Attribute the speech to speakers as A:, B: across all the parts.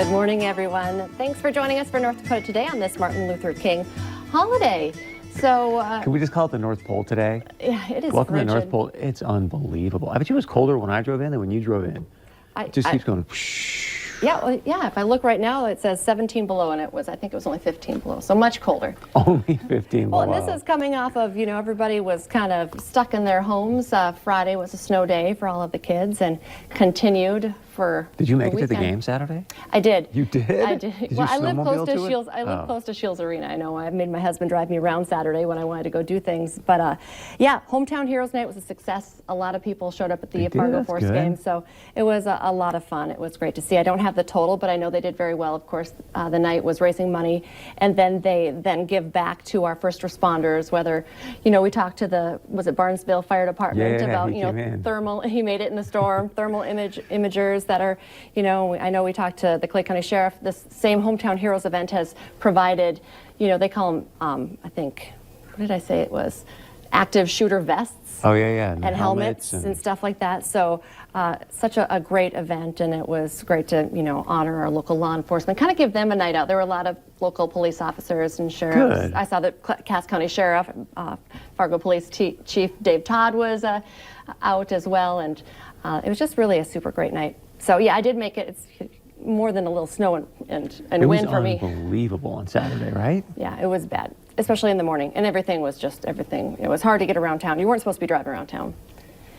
A: Good morning, everyone. Thanks for joining us for North Dakota Today on this Martin Luther King holiday. So,
B: can we just call it the North Pole today?
A: Yeah, it is.
B: Welcome
A: frigid.
B: to the North Pole. It's unbelievable. I bet you it was colder when I drove in than when you drove in. It just keeps going.
A: Yeah, if I look right now, it says 17 below, and I think it was only 15 below, so much colder.
B: Only 15 below.
A: Well, and this is coming off of, everybody was kind of stuck in their homes. Friday was a snow day for all of the kids and continued for
B: Did you make
A: the
B: it to the
A: weekend.
B: game Saturday?
A: I did.
B: You did?
A: I did.
B: Did
A: Well,
B: you
A: I live close to
B: snowmobile
A: Shields.
B: it?
A: I live close to Shields Arena. I know. I made my husband drive me around Saturday when I wanted to go do things. But yeah, Hometown Heroes Night was a success. A lot of people showed up at the Fargo Force game, so it was a lot of fun. It was great to see. I don't have the total, but I know they did very well. Of course, the night was raising money, and then they give back to our first responders. Whether we talked to was it Barnesville Fire Department about thermal. He made it in the storm. Thermal imagers that are I know we talked to the Clay County Sheriff. This same Hometown Heroes event has provided, they call them, I think, what did I say it was? Active shooter vests.
B: Oh, yeah.
A: And helmets and stuff like that. So such a great event, and it was great to, honor our local law enforcement, kind of give them a night out. There were a lot of local police officers and sheriffs.
B: Good.
A: I saw the Cass County Sheriff, Fargo Police Chief Dave Todd was out as well, and it was just really a super great night. So yeah, I did make it. It's more than a little snow and wind for me.
B: It was unbelievable on Saturday, right?
A: Yeah, it was bad, especially in the morning, and everything was just everything. It was hard to get around town. You weren't supposed to be driving around town.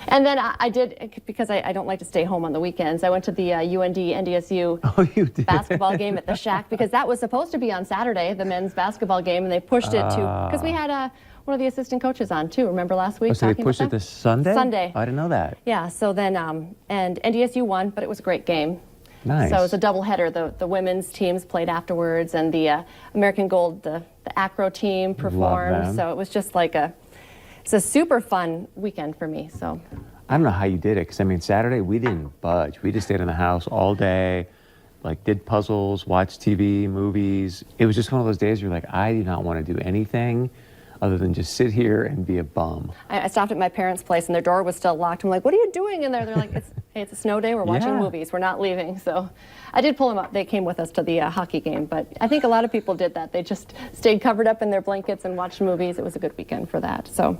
A: And then I did, because I don't like to stay home on the weekends, I went to the UND NDSU basketball game at the Shack, because that was supposed to be on Saturday, the men's basketball game, and they pushed it to, because we had one of the assistant coaches on too, remember last week?
B: Oh, so they pushed it to Sunday?
A: Sunday.
B: I didn't know that.
A: Yeah, so then, and NDSU won, but it was a great game.
B: Nice.
A: So it was a doubleheader. The women's teams played afterwards, and the American Gold, the acro team performed. So it was just like it's a super fun weekend for me. So
B: I don't know how you did it, because Saturday we didn't budge. We just stayed in the house all day, did puzzles, watched TV, movies. It was just one of those days where you're like, I do not want to do anything other than just sit here and be a bum.
A: I stopped at my parents' place, and their door was still locked. I'm like, what are you doing in there? They're like, hey, it's a snow day. We're watching movies. We're not leaving. So I did pull them up. They came with us to the hockey game. But I think a lot of people did that. They just stayed covered up in their blankets and watched movies. It was a good weekend for that. So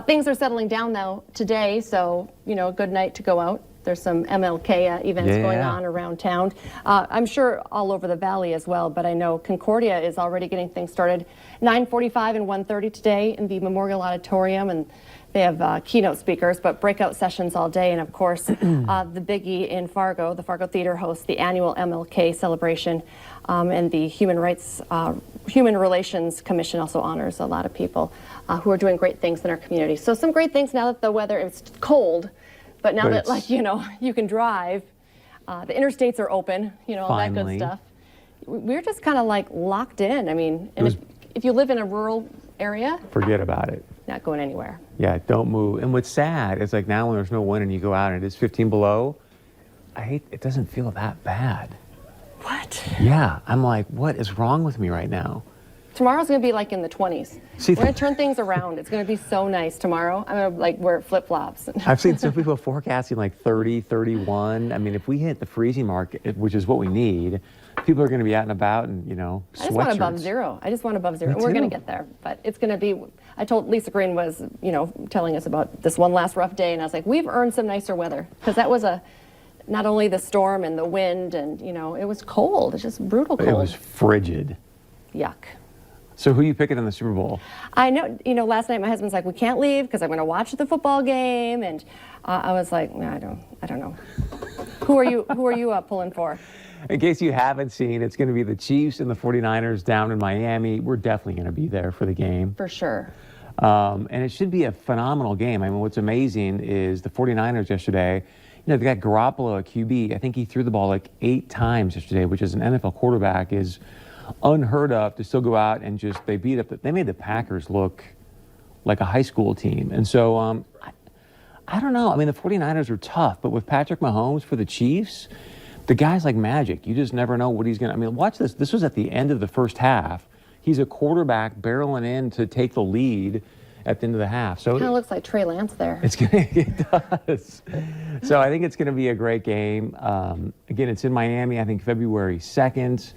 A: things are settling down now today. So, a good night to go out. There's some MLK events going on around town. I'm sure all over the valley as well, but I know Concordia is already getting things started 9:45 and 1:30 today in the Memorial Auditorium, and they have keynote speakers, but breakout sessions all day. And of course, the biggie in Fargo, the Fargo Theater hosts the annual MLK celebration, and the Human Relations Commission also honors a lot of people who are doing great things in our community. So some great things now that the weather is cold. But now that, you can drive, the interstates are open, all that good stuff. We're just kind of locked in. And if you live in a rural area,
B: forget about it.
A: Not going anywhere.
B: Yeah, don't move. And what's sad is now when there's no wind and you go out and it is 15 below, it doesn't feel that bad.
A: What?
B: Yeah, I'm like, what is wrong with me right now?
A: Tomorrow's going to be in the 20s. We're going to turn things around. It's going to be so nice tomorrow. I'm going to wear flip-flops.
B: I've seen some people forecasting 30, 31. If we hit the freezing mark, which is what we need, people are going to be out and about and, sweatshirts.
A: I just want above zero. And we're going to get there. But it's going to be, I told Lisa Green was, telling us about this one last rough day. And I was like, we've earned some nicer weather. Because that was not only the storm and the wind and, it was cold. It's just brutal cold.
B: It was frigid.
A: Yuck.
B: So who are you picking in the Super Bowl?
A: I know, last night my husband's like, we can't leave because I'm going to watch the football game. And I was like, no, I don't know. Who are you pulling for?
B: In case you haven't seen, it's going to be the Chiefs and the 49ers down in Miami. We're definitely going to be there for the game.
A: For sure.
B: And it should be a phenomenal game. What's amazing is the 49ers yesterday, they got Garoppolo at QB. I think he threw the ball 8 times yesterday, which as an NFL quarterback is unheard of to still go out and they made the Packers look like a high school team. And so I don't know. The 49ers are tough, but with Patrick Mahomes for the Chiefs, the guy's like magic. You just never know what he's going to, watch this. This was at the end of the first half. He's a quarterback barreling in to take the lead, at the end of the half. So
A: Kind of looks like Trey Lance there.
B: it does. So I think it's going to be a great game. Again, it's in Miami, I think February 2nd.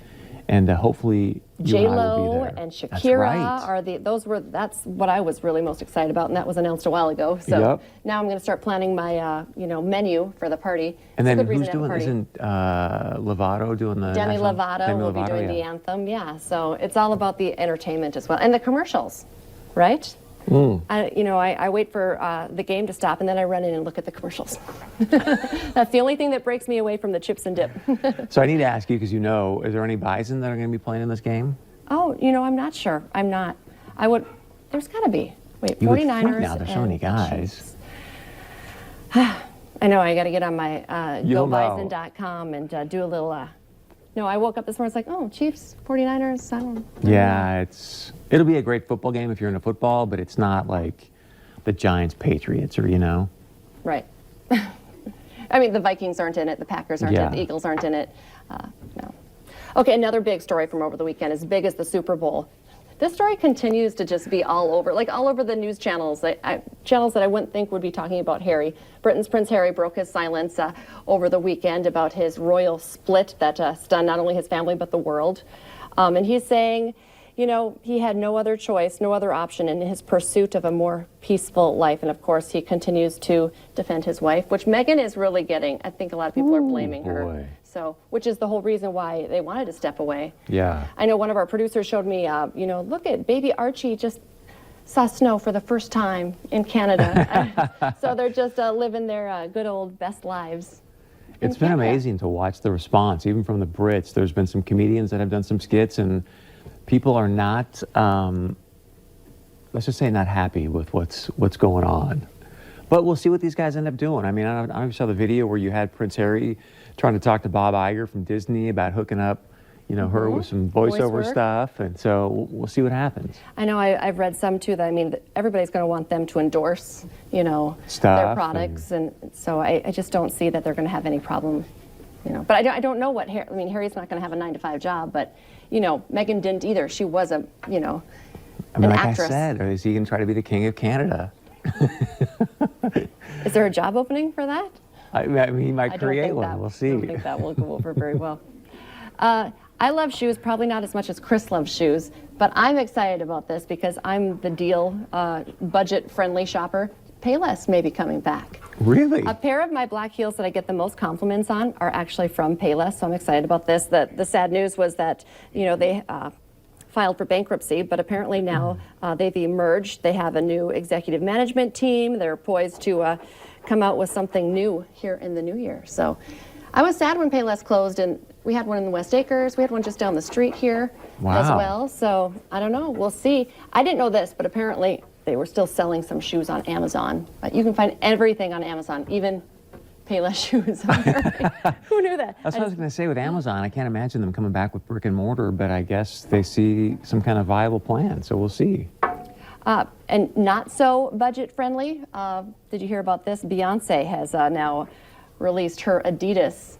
B: And hopefully you and I will be
A: J-Lo
B: there.
A: and
B: That's
A: Shakira
B: right.
A: that's what I was really most excited about, and that was announced a while ago. So
B: Yep.
A: now I'm going to start planning my menu for the party.
B: And
A: It's a
B: then
A: good reason
B: who's
A: to have a
B: doing,
A: party.
B: isn't Lovato doing the
A: Demi
B: national-
A: Lovato
B: Demi
A: will be doing the
B: yeah.
A: anthem. Yeah, so it's all about the entertainment as well, and the commercials, right? I wait for the game to stop, and then I run in and look at the commercials. That's the only thing that breaks me away from the chips and dip.
B: So I need to ask you, because is there any Bison that are going to be playing in this game?
A: Oh, I'm not sure. I'm not. There's got to be. Wait,
B: You would think
A: 49ers.
B: now, there's so many guys.
A: Chiefs. I know, I got to get on my
B: You'll know.
A: gobison.com and do a little. No, I woke up this morning, it's like, oh, Chiefs, 49ers, I don't know.
B: Yeah, it'll be a great football game if you're into football, but it's not like the Giants Patriots or.
A: Right. I mean, the Vikings aren't in it, the Packers aren't in it, the Eagles aren't in it. No. Okay, another big story from over the weekend, as big as the Super Bowl. This story continues to just be all over the news channels, channels that I wouldn't think would be talking about Harry. Britain's Prince Harry broke his silence over the weekend about his royal split that stunned not only his family but the world. And he's saying, he had no other choice, no other option in his pursuit of a more peaceful life. And of course, he continues to defend his wife, which Meghan is really getting. I think a lot of people are blaming her. So, which is the whole reason why they wanted to step away.
B: Yeah.
A: I know one of our producers showed me, look at baby Archie just saw snow for the first time in Canada. So they're just living their good old best lives.
B: It's been amazing to watch the response, even from the Brits. There's been some comedians that have done some skits, and people are not, let's just say, not happy with what's going on. But we'll see what these guys end up doing. I mean, I saw the video where you had Prince Harry trying to talk to Bob Iger from Disney about hooking up, her with some voiceover stuff, and so we'll see what happens.
A: I know I've read some too that everybody's going to want them to endorse,
B: Stuff
A: their products, and so I just don't see that they're going to have any problem, But I don't know what Harry's not going to have a 9-to-5 job, but Meghan didn't either. She was an
B: like
A: actress.
B: I said, is he going to try to be the king of Canada?
A: Is there a job opening for that?
B: I mean, he might create one. We'll see.
A: I don't think that will go over very well. I love shoes, probably not as much as Chris loves shoes, but I'm excited about this because I'm the deal budget-friendly shopper. Payless may be coming back.
B: Really?
A: A pair of my black heels that I get the most compliments on are actually from Payless, so I'm excited about this. The sad news was that, they filed for bankruptcy, but apparently now they've emerged. They have a new executive management team. They're poised to come out with something new here in the new year. So I was sad when Payless closed, and we had one in the West Acres. We had one just down the street here as well. So I don't know. We'll see. I didn't know this, but apparently they were still selling some shoes on Amazon. You can find everything on Amazon, even Payless shoes. Who knew that?
B: That's what I was going to say with Amazon. I can't imagine them coming back with brick and mortar, but I guess they see some kind of viable plan, so we'll see.
A: And not so budget friendly. Did you hear about this? Beyonce has now released her Adidas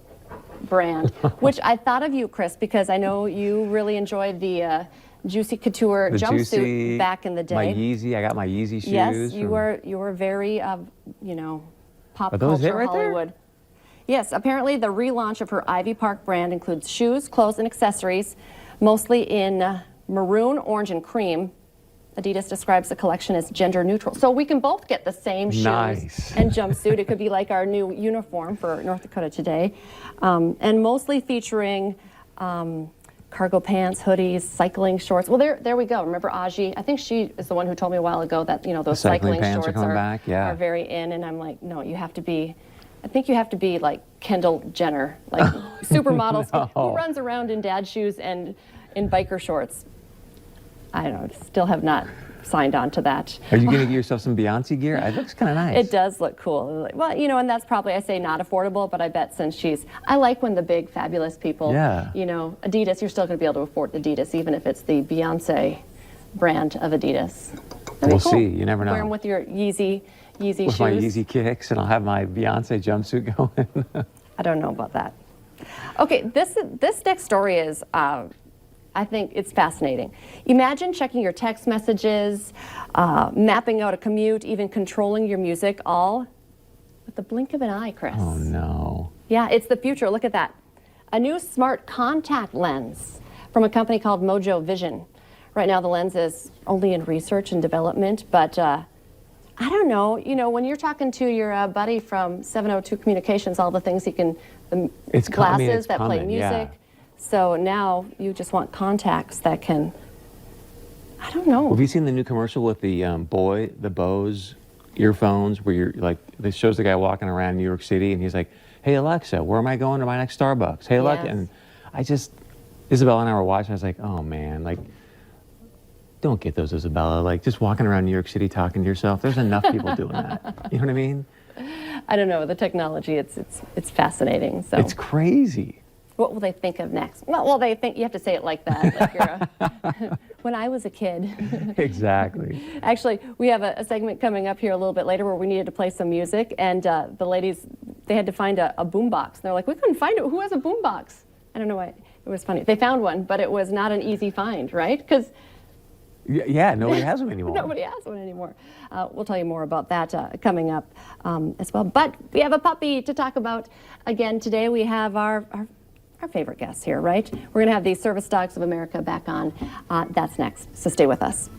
A: brand, which I thought of you, Chris, because I know you really enjoyed the Juicy Couture jumpsuit back in the day.
B: My Yeezy, I got my Yeezy shoes.
A: Yes, you were very, pop
B: Are those
A: culture
B: it right
A: Hollywood.
B: there?
A: Yes, apparently the relaunch of her Ivy Park brand includes shoes, clothes, and accessories, mostly in maroon, orange, and cream. Adidas describes the collection as gender neutral. So we can both get the same shoes and jumpsuit. It could be like our new uniform for North Dakota Today. And mostly featuring cargo pants, hoodies, cycling shorts. Well, there we go. Remember Aji? I think she is the one who told me a while ago that, those cycling
B: pants
A: shorts
B: are
A: very in. And I'm like, no, you have to be, I think you have to be like Kendall Jenner, like supermodels. Who runs around in dad shoes and in biker shorts? I don't know, still have not signed on to that.
B: Are you going to get yourself some Beyonce gear? It looks kind of nice.
A: It does look cool. Well, and that's probably, I say not affordable, but I bet since I like when the big fabulous people, Adidas, you're still going to be able to afford Adidas, even if it's the Beyonce brand of Adidas.
B: We'll see. You never know.
A: Wear them with your Yeezy
B: with
A: shoes.
B: With my Yeezy kicks, and I'll have my Beyonce jumpsuit going.
A: I don't know about that. Okay, this next story is I think it's fascinating. Imagine checking your text messages, mapping out a commute, even controlling your music, all with the blink of an eye, Chris.
B: Oh, no.
A: Yeah, it's the future. Look at that. A new smart contact lens from a company called Mojo Vision. Right now, the lens is only in research and development, but I don't know. You know, when you're talking to your buddy from 702 Communications, all the things he can, the glasses that play music.
B: Yeah.
A: So now you just want contacts that can, I don't know.
B: Have you seen the new commercial with the Bose earphones where you're like, this shows the guy walking around New York City and he's like, hey Alexa, where am I going to my next Starbucks? Hey Alexa,
A: Yes.
B: and Isabella and I were watching, I was like, oh man, like, don't get those, Isabella. Like, just walking around New York City talking to yourself, there's enough people doing that. You know what I mean?
A: I don't know. The technology, it's fascinating. So
B: It's crazy.
A: what will they think of next? Well, they think you have to say it like that. Like you're when I was a kid.
B: Exactly.
A: Actually, we have a segment coming up here a little bit later where we needed to play some music, and the ladies, they had to find a boombox. And they're like, we couldn't find it. Who has a boombox? I don't know why. It was funny. They found one, but it was not an easy find, right? Because
B: Yeah, nobody has them anymore.
A: nobody has one anymore. We'll tell you more about that coming up as well. But we have a puppy to talk about again today. We have our favorite guests here, right? We're going to have the Service Dogs of America back on. That's next, so stay with us.